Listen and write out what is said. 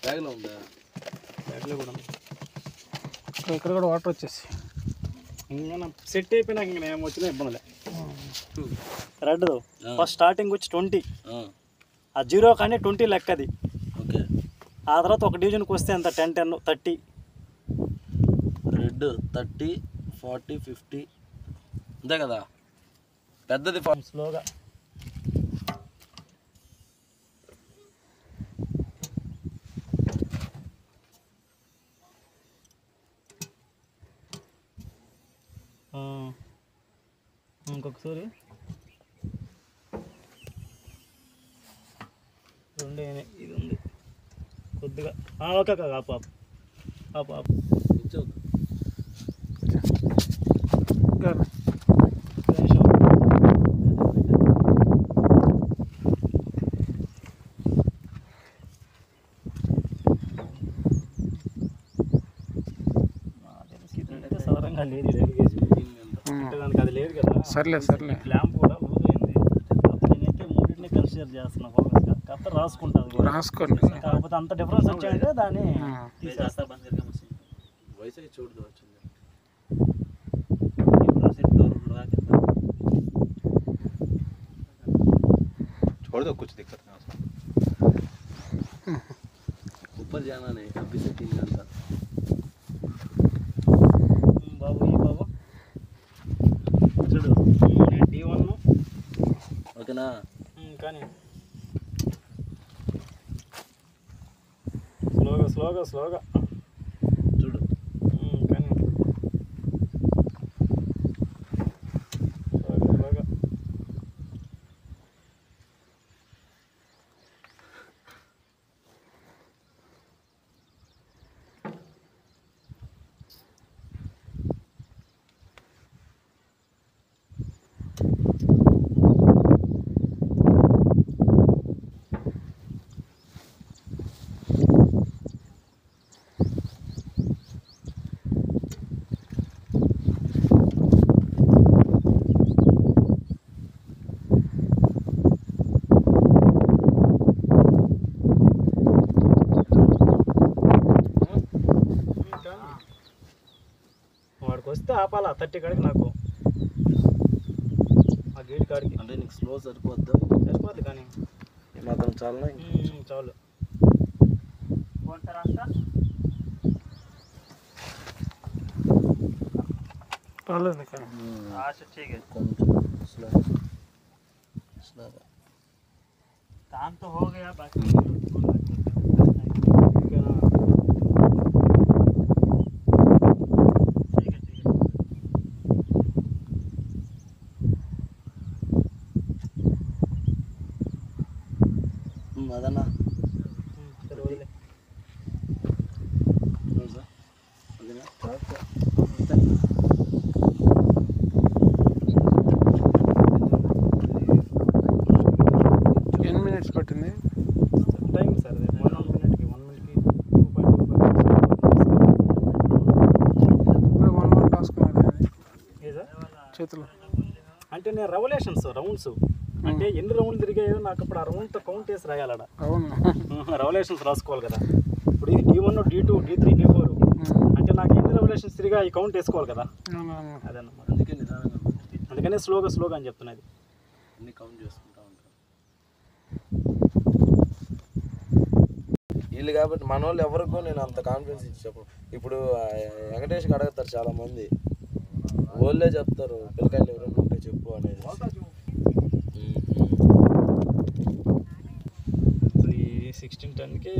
బ్యాగ్లో ఉందా? బ్యాగ్లో కూడా ఉంది. ఇక్కడ కూడా వాటర్ వచ్చేసి ఇంకా సెట్ అయిపోయినాక ఇంకా ఏం వచ్చినా ఇబ్బందిలే. రెడ్ ఫస్ట్ స్టార్టింగ్ వచ్చి 20, ఆ 0 కానీ 20 లెక్కది. ఓకే. ఆ తర్వాత ఒక డివిజన్కి వస్తే ఎంత 10, 10, 30. రెడ్ 30, 40, 50 అంతే కదా. పెద్దది స్లోగా ఇంకొకసారి 2 ఇది ఉంది కొద్దిగా. ఓకే ఆపు ఆపు ఆపు సవరంగా లేదు దానికి, అది లేదు కదా. సర్లే ల్యాంప్ కూడా లూజ్ అయింది. నేనైతే మూడింటిని కన్సిడర్ చేస్తున్నా ఫోకస్గా. కాకపోతే రాసుకోండి, కాకపోతే అంత డిఫరెన్స్ వచ్చాయంటే దాన్ని తీసేస్తా. वैसे ही छोड़ दो. अच्छा छोड़ दो, कुछ दिक्कत नहीं उसमें. ऊपर जाना नहीं अभी से 3 घंटा. బాబు ఈ బాబు చూడు D1 ఓకేనా. కానీ స్లోగా చూడు. కానీ స్లోగా వాడికి వస్తే ఆపాలా 30 కాడికి. నాకు ఆ గేట్ కాడికి అంటే నీకు స్లో సరిపోద్దా? సరిపోద్ది కానీ మాత్రం చాలా చాలు. కొంచెం స్లోగా काम तो हो गया बाकी అదన్నా పట్టింది టైం సార్. 1 మినిట్కి 1 రాసుకున్నాను చేతులు. అంటే నేను రౌండ్స్ అంటే ఎన్ని రౌండ్లు తిరిగాయో నాకు ఇప్పుడు ఆ రౌండ్తో కౌంట్ వేసి రాయాలడ. అవును, రెవల్యూషన్స్ రాసుకోవాలి కదా. ఇప్పుడు ఇది D1, D2, D3, D4 అంటే నాకు ఎన్ని రెవల్యూషన్స్ తిరిగా ఈ కౌంట్ వేసుకోవాలి కదా. అదన్నమాట. అందుకనే స్లోగా అని చెప్తున్నది. అన్ని కౌంట్ చేసుకుంటా ఉంటాను వీళ్ళు కాబట్టి మన వాళ్ళు ఎవరికో నేను అంత కాన్ఫిడెన్స్ ఇచ్చి చెప్పను. ఇప్పుడు వెంకటేష్కి అడుగుతారు చాలామంది, వాళ్ళే చెప్తారు పిల్లకాయలు ఎవరైనా ఉంటే చెప్పు అనేది. 16 టన్కి